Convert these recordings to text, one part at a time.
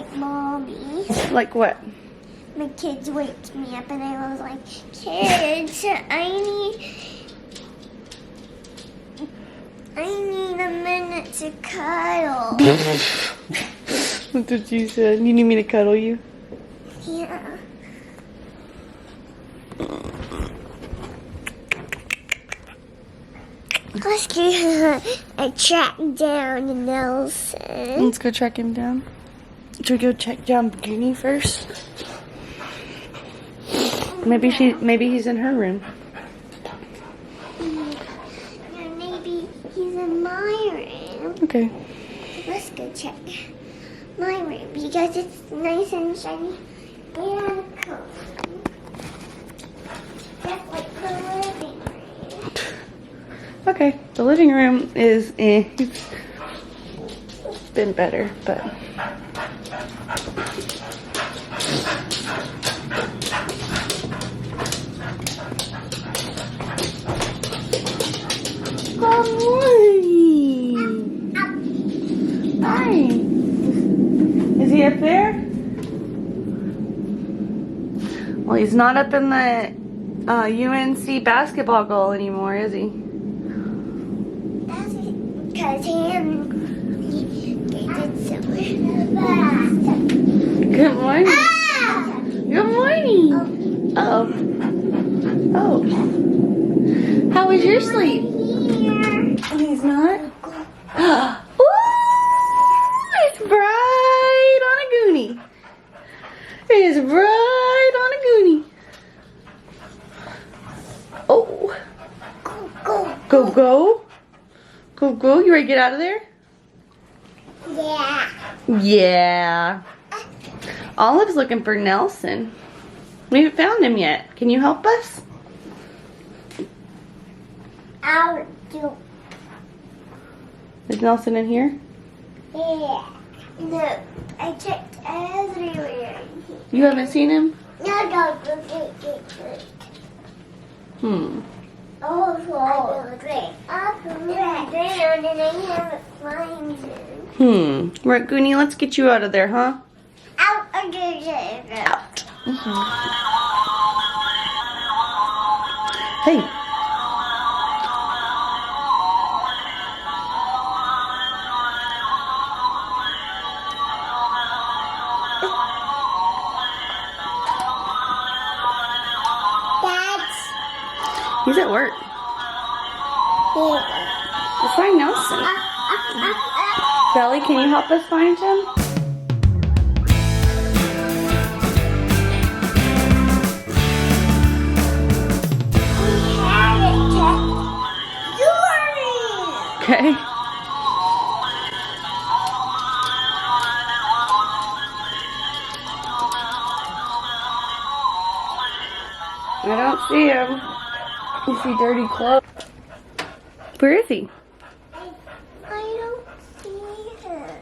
like Mommy. Like what? My kids waked me up and I was like, kids, I need a minute to cuddle. That's what you said. You need me to cuddle you? Yeah. Let's go track down Nelson. Let's go track him down. Should we go check down Goonie first? Maybe he's in her room. Yeah, maybe he's in my room. Okay. Let's go check my room because it's nice and shiny and cozy. Just like the living room. Okay. The living room is it's been better, but good morning. Hi. Is he up there? Well, he's not up in the UNC basketball goal anymore, is he? That's because he did somewhere. Good morning. Ah! Good morning. Oh. Oh. How was your sleep? Here. He's not? Ooh, it's bright on a goonie. It's bright on a goonie. Oh. Go. Go, go. Go, go. You ready to get out of there? Yeah. Yeah. Olive's looking for Nelson. We haven't found him yet. Can you help us? I'll do. Is Nelson in here? Yeah. No, I checked everywhere. You haven't seen him? No. Oh, I go up and down and I haven't found him. Right, Goonie, let's get you out of there, huh? Out of there. Out. Hey. He's at work. Let's find Nelson. Belly, can you help us find him? Okay. I don't see him. You see dirty clothes. Where is he? I don't see him.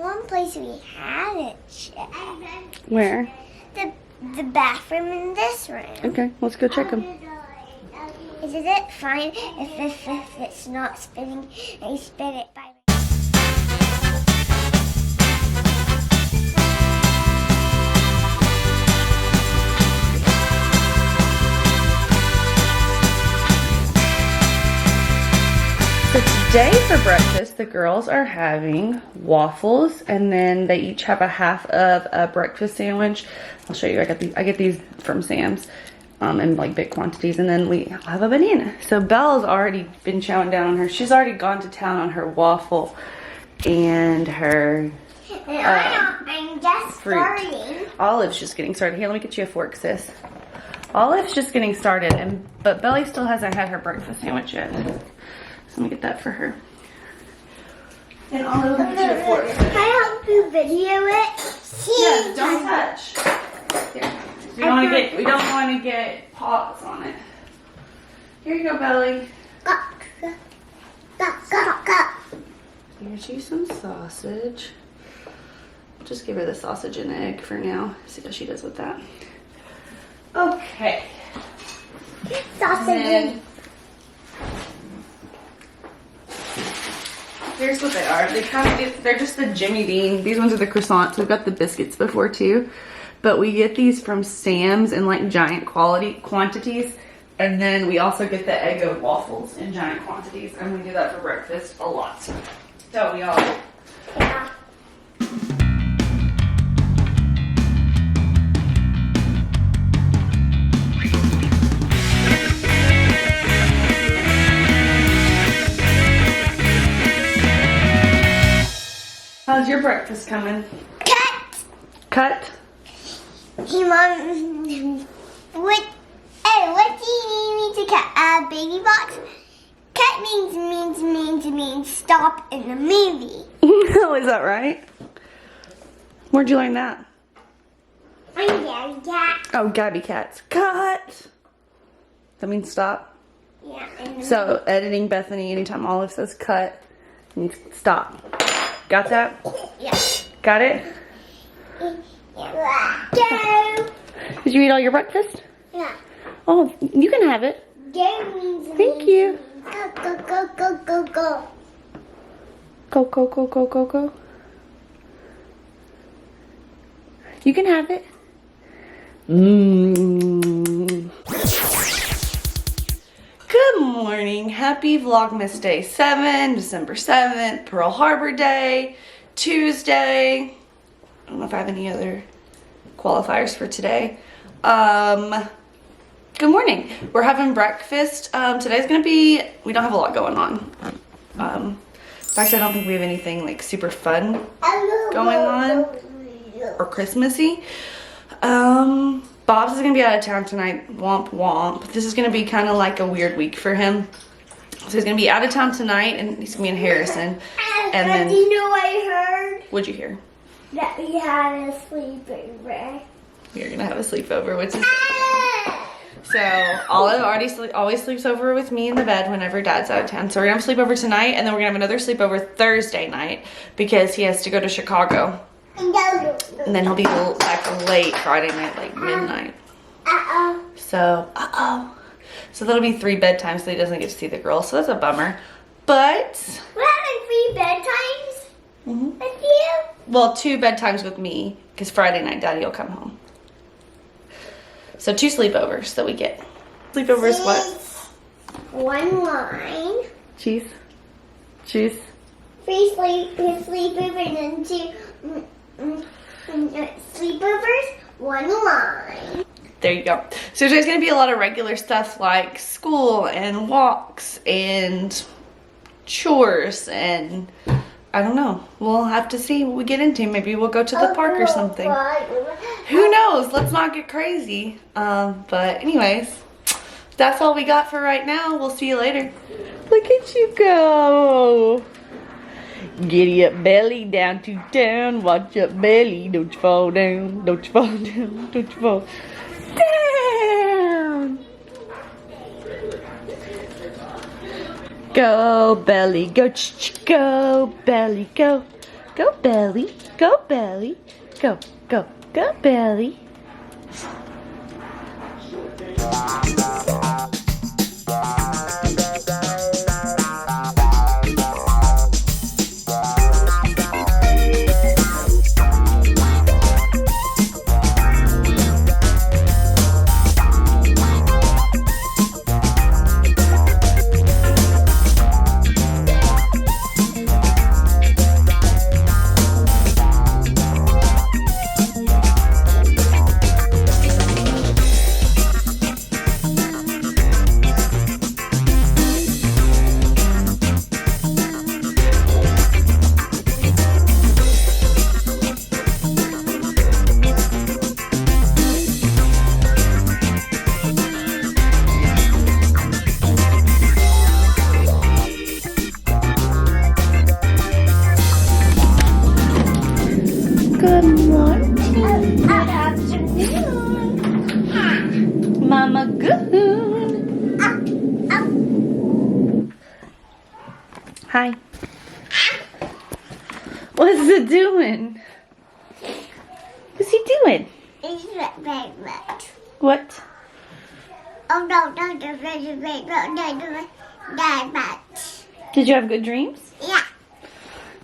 One place we haven't checked. Where? The bathroom in this room. Okay, let's go check him. Is it fine if it's not spinning? I spin it by. So today for breakfast, the girls are having waffles, and then they each have a half of a breakfast sandwich. I'll show you. I get these from Sam's in like big quantities, and then we have a banana. So Belle's already been chowing down on her. She's already gone to town on her waffle and her I'm just fruit. starting. Olive's just getting started. Here, let me get you a fork, sis. Olive's just getting started, but Belly still hasn't had her breakfast sandwich yet. So let me get that for her. And Olive, let me get you a fork. Can I help you video it? Yeah, don't touch. Here. We don't want to get paws on it. Here you go, Belly. Go. Here's you some sausage. Just give her the sausage and egg for now. See how she does with that. Okay. Sausage. Here's what they are. They're just the Jimmy Dean. These ones are the croissants. We've got the biscuits before too. But we get these from Sam's in like giant quantities. And then we also get the Eggo waffles in giant quantities. And we do that for breakfast a lot. So we all. Yeah. How's your breakfast coming? Cut. Cut? Hey, Mom. What do you need me to cut? A baby box? Cut means stop in the movie. Oh, is that right? Where'd you learn that? I'm Gabby Cat. Oh, Gabby Cats. Cut! That means stop. Yeah. And So, editing Bethany, anytime Olive says cut, means stop. Got that? yeah. Got it? Go. Did you eat all your breakfast? Yeah. Oh, you can have it. Go means Thank you. Go, go, go, go, go, go. Go, go, go, go, go, go. You can have it. Mmm. Good morning. Happy Vlogmas Day 7, December 7th, Pearl Harbor Day, Tuesday. I don't know if I have any other qualifiers for today. Good morning. We're having breakfast. Today's gonna be, we don't have a lot going on. In fact, I don't think we have anything like super fun going on or Christmassy. Bob's is gonna be out of town tonight. Womp womp. This is gonna be kind of like a weird week for him. So he's gonna be out of town tonight, and he's gonna be in Harrison. And then, do you know what I heard? what'd you hear? That we had a sleepover. You're gonna have a sleepover, which is so Olive always sleeps over with me in the bed whenever Dad's out of town. So we're gonna have a sleepover tonight, and then we're gonna have another sleepover Thursday night because he has to go to Chicago. And then he'll be back late Friday night, like midnight. So, So that'll be 3 bedtimes, so he doesn't get to see the girls. So that's a bummer. But We're having 3 bedtimes with you? well, 2 bedtimes with me because Friday night Daddy will come home. So 2 sleepovers that we get. Sleepovers what? 1 line. Cheese. Cheese. 3 sleepovers and 2 sleepovers, 1 line. There you go. So there's going to be a lot of regular stuff like school and walks and chores and I don't know. We'll have to see what we get into. Maybe we'll go to the park or something. Who knows? Let's not get crazy. But anyways, that's all we got for right now. We'll see you later. Look at you go. Giddy up belly, down to town. Watch your belly. Don't you fall down. Don't you fall down. Don't you fall down. Go belly, go go belly, go belly, go belly, go belly. Good morning. Good afternoon. Mama Goon. Hi. What's it doing? What's he doing? It's very much. What? Oh no, very much. Did you have good dreams? Yeah.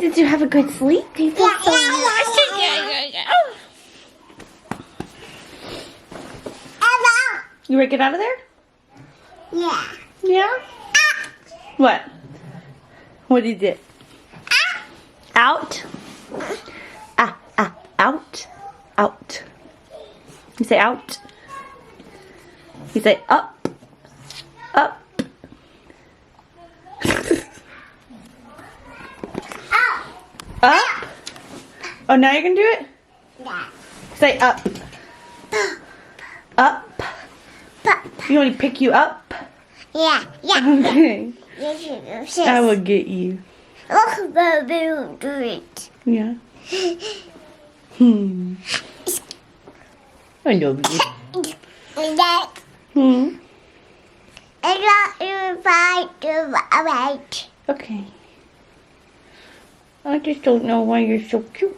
Did you have a good sleep? Do you feel so You ready to get out of there? Yeah. Yeah? What? What did you do? Out? Out. Out. You say out. You say up. Up. Up. Oh, now you can do it? Yeah. Say up. Up. You want me to pick you up? Yeah. Okay. Yes. I will get you. Look, baby, do it. Yeah. I know you. That. I got you right. Okay. I just don't know why you're so cute.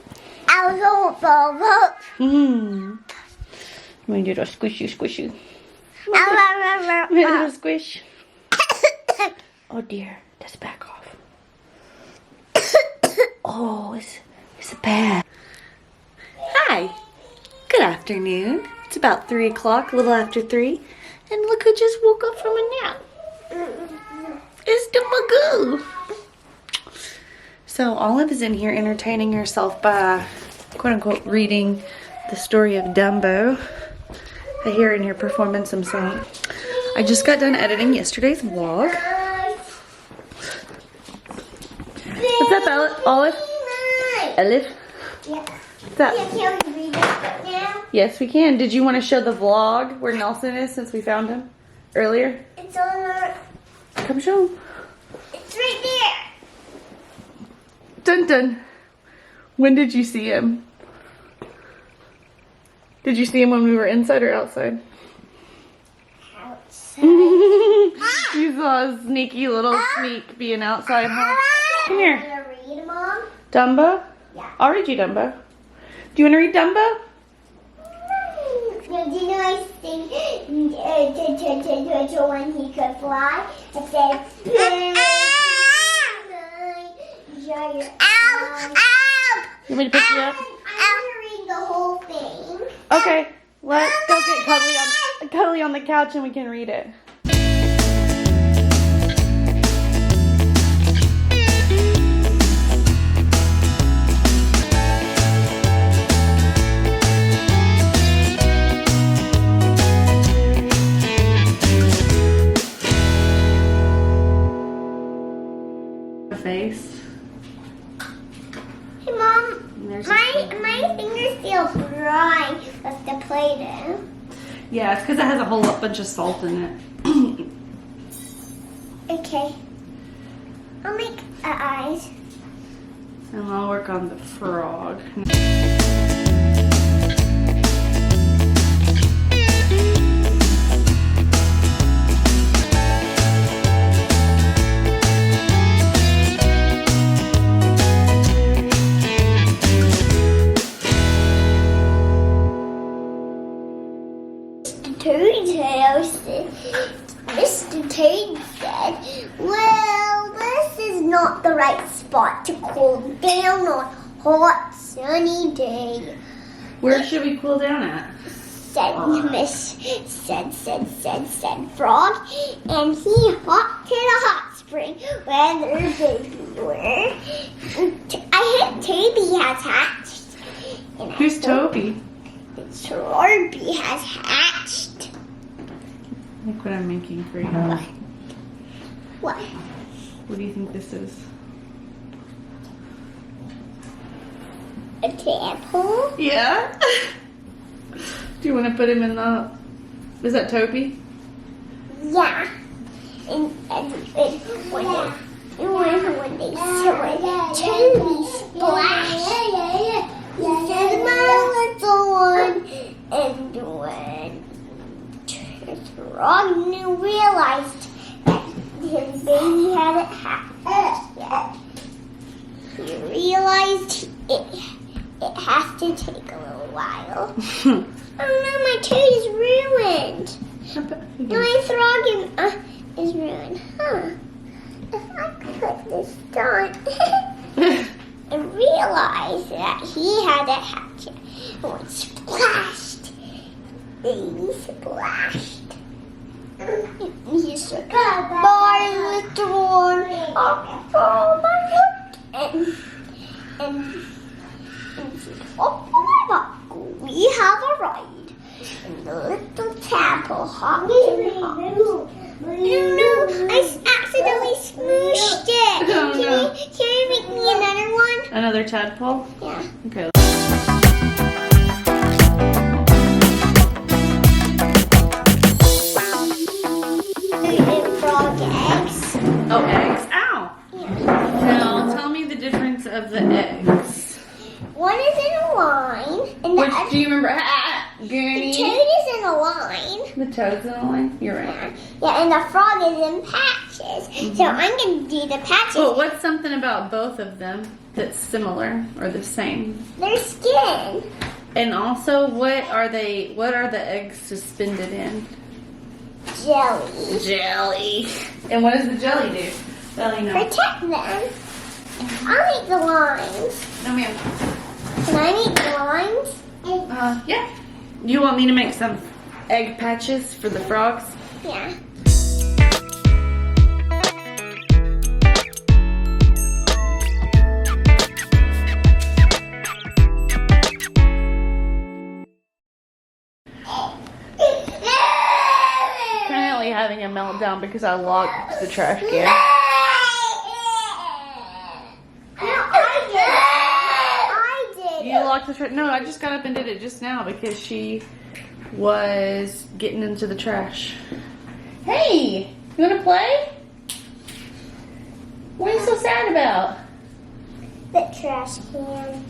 I'll go up. You want to do a squishy? I'll Little squish. Oh dear, let's back off. Oh, it's bad. Hi. Good afternoon. It's about 3 o'clock, a little after 3. And look who just woke up from a nap. It's the Magoo. So Olive is in here entertaining herself by, quote unquote, reading the story of Dumbo. I hear her in here performing some song. I just got done editing yesterday's vlog. What's up, Olive? Olive? Yeah. What's up? Can we read it right now? Yes, we can. Did you want to show the vlog where Nelson is since we found him earlier? It's on our... Come show him. It's right there. Dun dun. When did you see him? Did you see him when we were inside or outside? Outside. You saw a sneaky little sneak being outside, huh? Come here. Want to read, Mom? Dumbo? Yeah. I'll read you Dumbo. Do you want to read Dumbo? No, do you know I sing to when he could fly? I said, ow! You want me to pick you up? I want to read the whole thing. Okay. Let's go get cuddly on the couch and we can read it. Face. Hey, Mom. There's My finger's still dry with the Play-Doh. Yeah, it's because it has a whole bunch of salt in it. Okay. I'll make eyes. And I'll work on the frog. Mr. Toad said, well, this is not the right spot to cool down on a hot, sunny day, Where should we cool down at? said Frog, and he hopped to the hot spring where their baby were. I think Toby has hatched. And Who's Toby? Toby has hatched. Look what I'm making for you. What? What do you think this is? A tadpole? Yeah. Do you want to put him in the... Is that Toby? Yeah. And when they saw Toby splash, he said, my little one. And when Frog realized that his baby hadn't hatched yet, he realized it has to take a little while. Oh no, my toad is ruined. My frog is ruined. Huh. If I put this on. guys that he had a hatchet. Oh, it splashed. He splashed. He said, bye, little one. Oh, my look. And he said, oh, my buckle. We have a ride. And the little tadpole hopped and hopped. No, I accidentally smooshed it. Oh, no. Can you make me another one? Another tadpole? Yeah. Okay. Frog eggs. Oh, eggs. Ow! Yeah. Now, tell me the difference of the eggs. One is in a line, and the Which other, do you remember? the Gurney. toad is in a line. The toad's in a line? You're right. Yeah, and the frog is in patches. So I'm going to do the patches. But what's something about both of them that's similar or the same? Their skin. And also, what are the eggs suspended in? Jelly. Jelly. And what does the jelly do? Jelly, no. Protect them. I'll make the lines. No, ma'am. Can I make the lines? Yeah. You want me to make some egg patches for the frogs? Yeah. Currently having a meltdown because I locked the trash can. I did. You locked the trash? No, I just got up and did it just now because she was getting into the trash. Hey, you want to play? What are you so sad about? The trash can.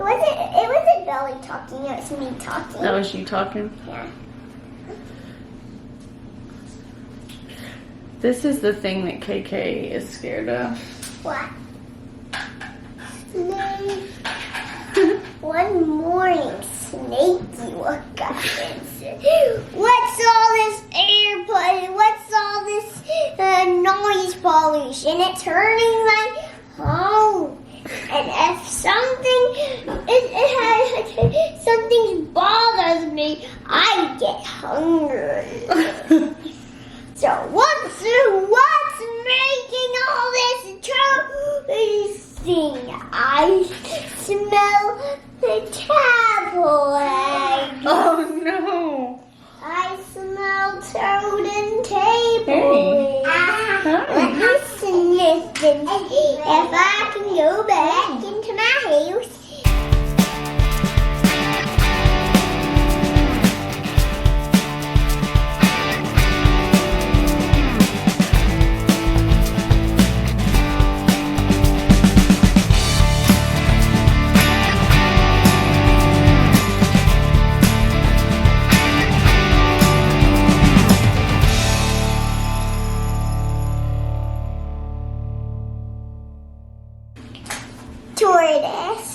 It wasn't Belly talking, it was me talking. That was you talking? Yeah. This is the thing that KK is scared of. What? Snake. One morning, Snakey woke up and said, what's all this air pollution? What's all this noise pollution? It's hurting my home. And if something bothers me, I get hungry. So what's making all this trouble? I smell the tadpole egg. Oh no! I smell toad and table. Let me sniff and see if I can go back into my house.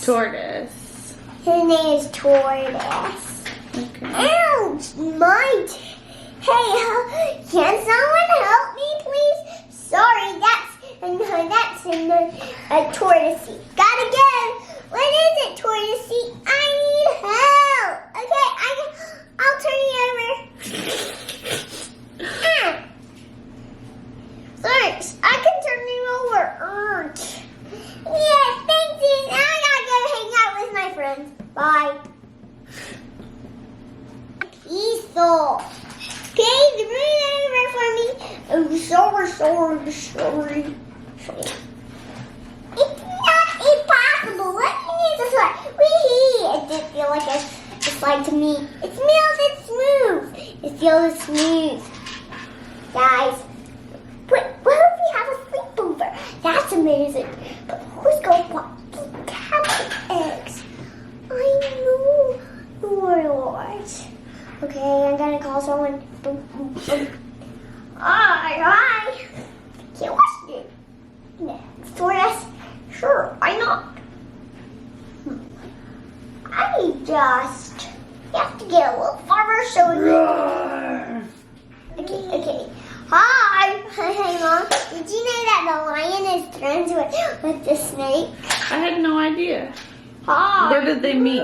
Tortoise. His name is Tortoise. Okay. Ouch! Hey, can someone help me, please? Sorry, that's a tortoise. Gotta go. What is it, tortoise? I need help. Okay, I'll turn you over. Thanks. I can turn you over. Yeah, thanks. Now I gotta go hang out with my friends. Bye. Peaceful. Okay, bring it over for me. Oh, sorry. It's not impossible. Let me use the slide. Wee-hee. It didn't feel like a slide to me. It feels smooth. It feels smooth. Guys, what if we have a sleepover? That's amazing. But who's going to want cabbage eggs? I know the warlords. Okay, I'm gonna call someone. Alright. Can't watch it. Tortoise? Sure, why not? I just have to get a little farther so we can. Okay. Hi. Hey, Mom. Did you know that lion is friends with the snake? I had no idea. Oh. Where did they meet?